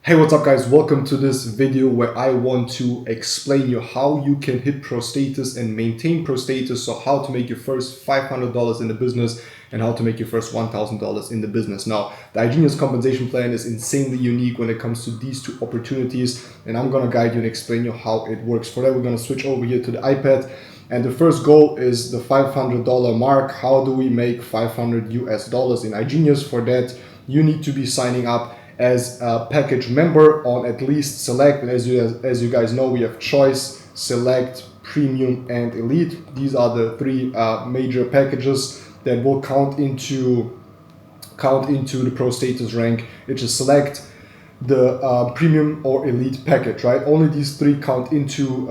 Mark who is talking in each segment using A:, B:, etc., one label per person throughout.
A: Hey, what's up guys? Welcome to this video where I want to explain you how you can hit pro status and maintain pro status. So how to make your first $500 in the business and how to make your first $1,000 in the business. Now, the iGenius compensation plan is insanely unique when it comes to these two opportunities, and I'm gonna guide you and explain you how it works. For that, we're gonna switch over here to the iPad. And the first goal is the $500 mark. How do we make 500 US dollars in iGenius? For that, you need to be signing up as a package member on at least Select. And as you guys know, we have Choice, Select, Premium, and Elite. These are the three major packages that will count into the pro status rank, which is Select, the Premium or Elite package, right? Only these three count into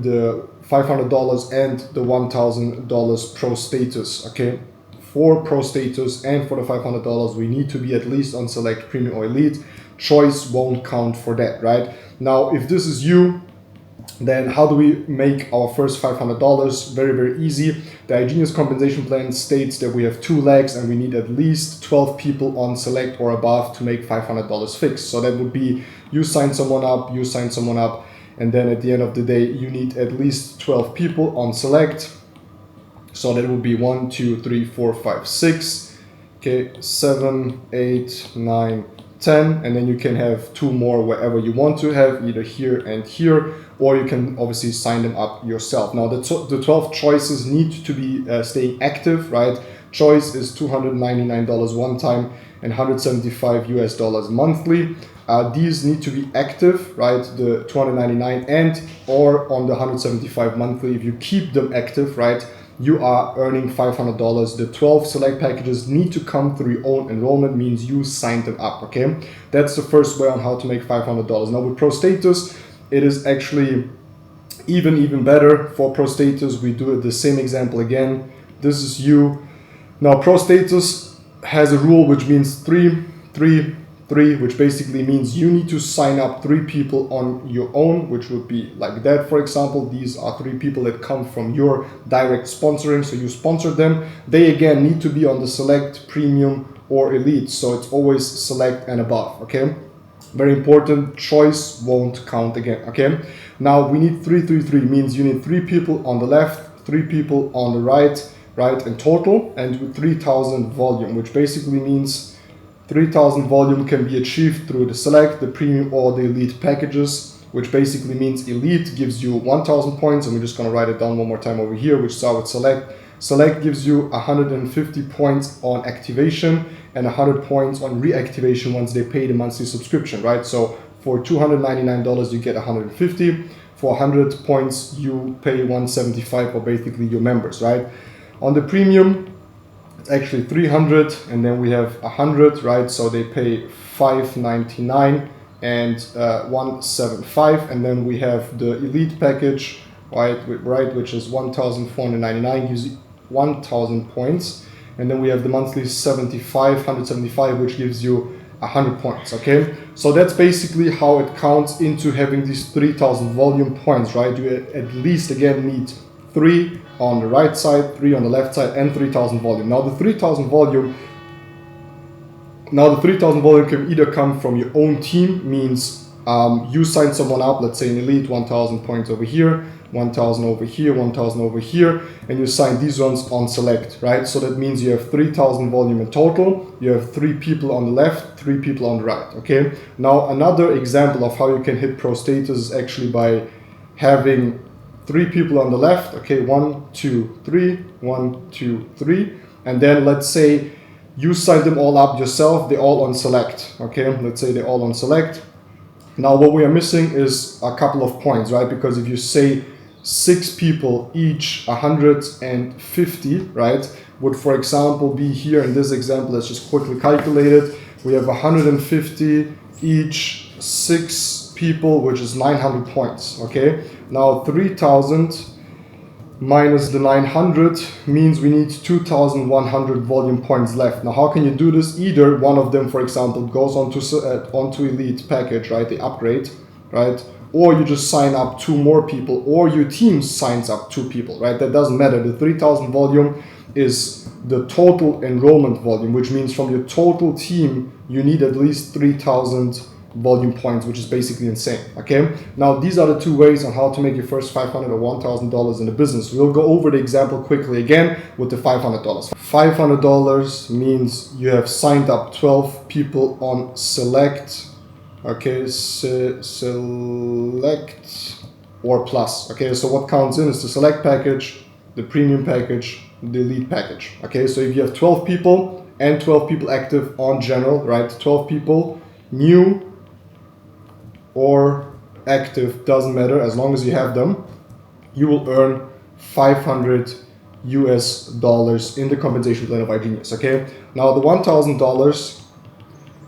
A: the $500 and the $1,000 pro status, okay? For pro status and for the $500, we need to be at least on Select, Premium, or Elite. Choice won't count for that, right? Now, if this is you, then how do we make our first $500? Very, very easy. The iGenius compensation plan states that we have 2 legs and we need at least 12 people on Select or above to make $500 fixed. So that would be you sign someone up, and then at the end of the day, you need at least 12 people on Select. So that would be 1, 2, 3, 4, 5, 6, okay, 7, 8, 9, 10, and then you can have 2 more wherever you want to have, either here and here, or you can obviously sign them up yourself. Now the 12 choices need to be staying active, right? Choice is $299 one time and 175 US dollars monthly. These need to be active, right? The 299 and or on the 175 monthly. If you keep them active, right, you are earning $500. The 12 select packages need to come through your own enrollment, means you signed them up, okay? That's the first way on how to make $500. Now with pro status, it is actually even better. For pro status, we do it the same example again. This is you. Now pro status has a rule which means 3, 3, 3, which basically means you need to sign up 3 people on your own, which would be like that. For example, these are 3 people that come from your direct sponsoring, so you sponsor them. They again need to be on the Select, Premium, or Elite, so it's always Select and above, okay? Very important. Choice won't count again, okay? Now we need 3, 3, 3, means you need 3 people on the left, 3 people on the right, in total, and with 3,000 volume, which basically means 3,000 volume can be achieved through the Select, the Premium, or the Elite packages, which basically means Elite gives you 1,000 points, and we're just going to write it down one more time over here, which starts with Select. Select gives you 150 points on activation and 100 points on reactivation once they pay the monthly subscription, right? So for $299, you get 150. For 100 points, you pay 175 for basically your members, right? On the Premium, it's actually 300, and then we have 100, right? So they pay 599 and 175, and then we have the Elite package, right, which is 1,499, gives you 1,000 points, and then we have the monthly 175, which gives you 100 points, okay? So that's basically how it counts into having these 3,000 volume points, right? You at least again need 3 on the right side, 3 on the left side, and 3,000 volume. Now the 3,000 volume can either come from your own team, means you sign someone up, let's say in Elite, 1,000 points over here, 1,000 over here, 1,000 over here, and you sign these ones on Select, right? So that means you have 3,000 volume in total. You have 3 people on the left, 3 people on the right, okay? Now another example of how you can hit pro status is actually by having 3 people on the left, okay, 1, 2, 3, 1, 2, 3, and then let's say you sign them all up yourself, they're all on Select, okay, let's say they're all on Select. Now what we are missing is a couple of points, right, because if you say 6 people each 150, right, would for example be here in this example, let's just quickly calculate it, we have 150 each 6 people, which is 900 points, okay? Now 3,000 minus the 900 means we need 2,100 volume points left. Now how can you do this? Either one of them, for example, goes onto Elite package, right, the upgrade, right, or you just sign up 2 more people, or your team signs up 2 people, right? That doesn't matter. The 3,000 volume is the total enrollment volume, which means from your total team, you need at least 3,000 volume points, which is basically insane. Okay, now these are the two ways on how to make your first $500 or $1,000 in the business. We'll go over the example quickly again with the $500. $500 means you have signed up 12 people on select. Okay, select or plus. Okay, so what counts in is the select package, the premium package, the elite package. Okay, so if you have 12 people and 12 people active on general, right? 12 people, new or active, doesn't matter, as long as you have them, you will earn $500 in the compensation plan of iGenius. Okay, now the $1,000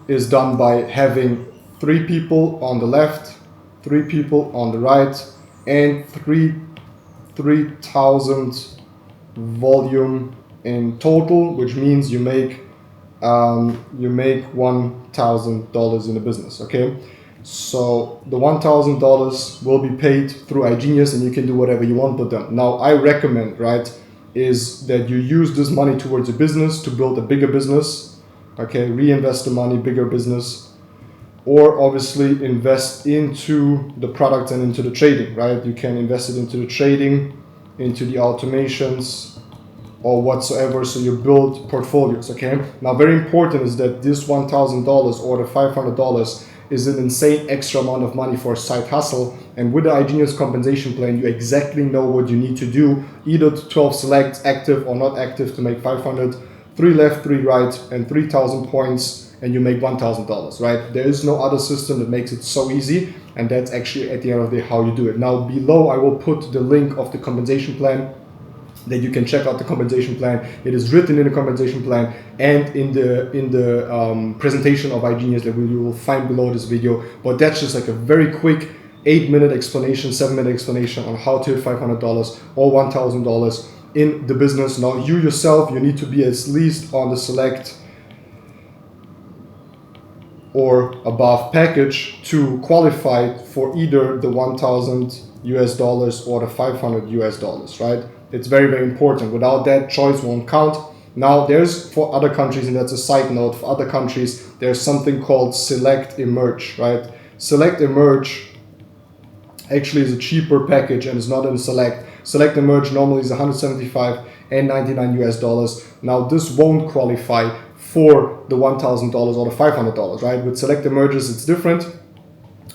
A: is done by having 3 people on the left, 3 people on the right, and 3,000 volume in total, which means you make $1,000 in the business. Okay, so the $1,000 will be paid through iGenius, and you can do whatever you want with them. Now, I recommend, right, is that you use this money towards a business to build a bigger business. Okay, reinvest the money, bigger business, or obviously invest into the product and into the trading, right? You can invest it into the trading, into the automations, or whatsoever, so you build portfolios. Okay, now very important is that this $1,000 or the $500 is an insane extra amount of money for a side hustle, and with the iGenius compensation plan you exactly know what you need to do, either 12 selects, active or not active, to make 500, 3 left, 3 right, and 3,000 points, and you make $1,000, right? There is no other system that makes it so easy, and that's actually at the end of the day how you do it. Now below I will put the link of the compensation plan, that you can check out the compensation plan. It is written in the compensation plan and in the presentation of iGenius that you will find below this video. But that's just like a very quick 8-minute explanation, 7-minute explanation on how to hit $500 or $1,000 in the business. Now you yourself, you need to be at least on the select or above package to qualify for either the $1,000 or the $500, right? It's very, very important. Without that, choice won't count. Now there's, for other countries, and that's a side note, for other countries, there's something called Select Emerge, right? Select Emerge actually is a cheaper package and is not in Select. Select Emerge normally is $175 and $99. Now this won't qualify for the $1,000 or the $500, right? With Select Emerges, it's different,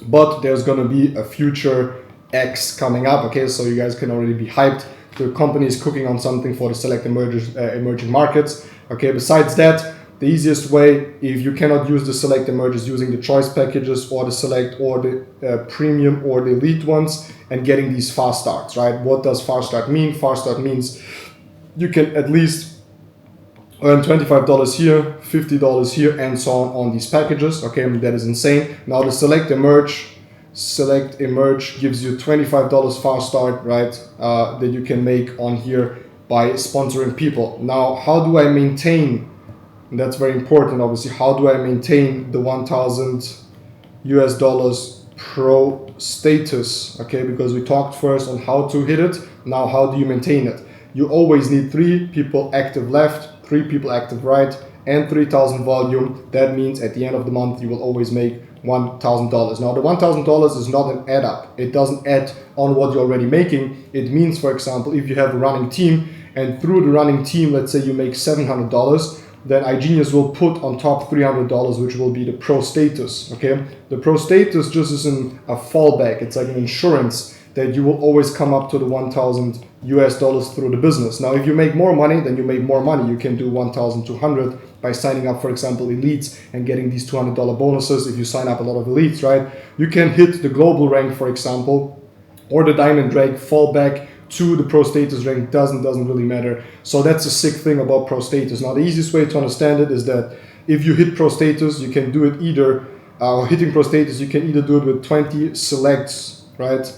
A: but there's gonna be a future X coming up, okay? So you guys can already be hyped. The company is cooking on something for the select emerging markets. Okay, besides that, the easiest way, if you cannot use the select emerges, using the choice packages or the select or the premium or the elite ones, and getting these fast starts, right? What does fast start mean? Fast start means you can at least earn $25 here, $50 here, and so on these packages. Okay, that is insane. Now the select emerge gives you $25 fast start, right, that you can make on here by sponsoring people. Now how do I maintain, and that's very important obviously, how do I maintain the $1,000 pro status? Okay, because we talked first on how to hit it. Now how do you maintain it? You always need 3 people active left, 3 people active right, and 3,000 volume. That means at the end of the month you will always make $1,000. Now the $1,000 is not an add up. It doesn't add on what you're already making. It means, for example, if you have a running team and through the running team, let's say you make $700, then iGenius will put on top $300, which will be the pro status. Okay, the pro status just is a fallback. It's like an insurance that you will always come up to the $1,000 through the business. Now if you make more money, then you make more money. You can do 1,200 by signing up, for example, elites and getting these $200 bonuses if you sign up a lot of elites, right? You can hit the global rank, for example, or the diamond rank, fall back to the pro status rank, doesn't really matter. So that's a sick thing about pro status. Now the easiest way to understand it is that if you hit pro status, you can do it either, hitting pro status, you can either do it with 20 selects, right,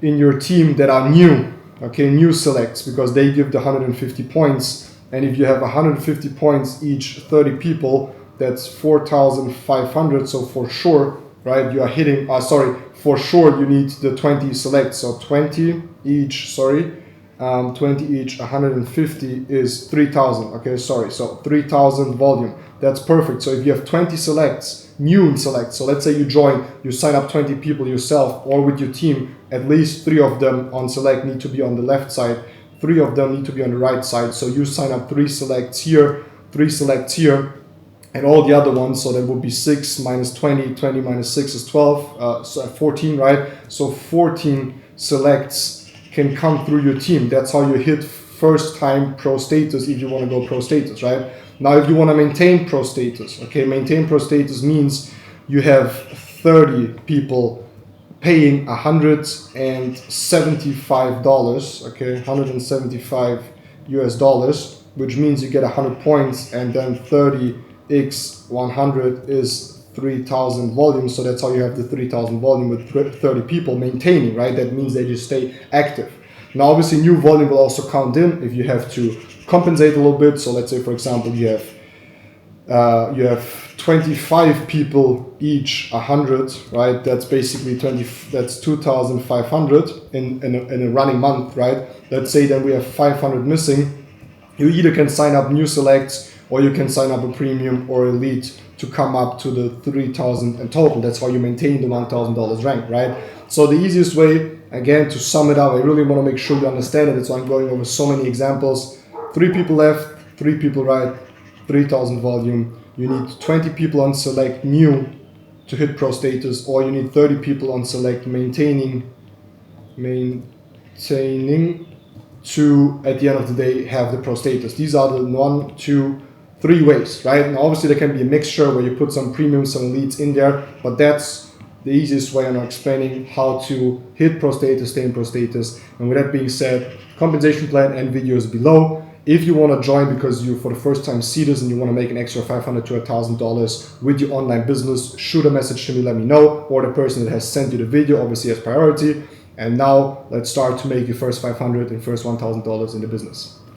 A: in your team that are new, okay, new selects, because they give the 150 points. And if you have 150 points each 30 people, that's 4,500. So for sure, right, you are hitting, for sure you need the 20 selects. So 20 each, 20 each, 150 is 3,000. Okay, so 3,000 volume. That's perfect. So if you have 20 selects new in select. So let's say you join, you sign up 20 people yourself or with your team, at least 3 of them on select need to be on the left side, 3 of them need to be on the right side. So you sign up 3 selects here, 3 selects here, and all the other ones, so that would be 6 minus 20, 20 minus 6 is 12, so 14, right? So 14 selects can come through your team. That's how you hit first time pro status if you want to go pro status, right? Now, if you want to maintain pro status, okay, maintain pro status means you have 30 people paying $175, okay, 175 US dollars, which means you get 100 points, and then 30 x 100 is 3,000 volume. So that's how you have the 3,000 volume with 30 people maintaining, right? That means that you stay active. Now, obviously, new volume will also count in if you have to compensate a little bit. So let's say, for example, you have 25 people each 100, right? That's basically 20. That's 2,500 in a running month, right? Let's say then we have 500 missing. You either can sign up new selects, or you can sign up a premium or elite to come up to the 3,000 in total. That's how you maintain the $1,000 rank, right? So the easiest way, again, to sum it up, I really want to make sure you understand it. That's why I'm going over so many examples. 3 people left, 3 people right, 3,000 volume. You need 20 people on select new to hit pro status, or you need 30 people on select maintaining to, at the end of the day, have the pro status. These are the 1, 2, 3 ways, right? Now, obviously, there can be a mixture where you put some premium, some elites in there, but that's the easiest way I'm explaining how to hit pro status, stay in pro status. And with that being said, compensation plan and videos below. If you want to join because you for the first time see this and you want to make an extra $500 to $1,000 with your online business, shoot a message to me, let me know, or the person that has sent you the video obviously has priority. And now let's start to make your first $500 and first $1,000 in the business.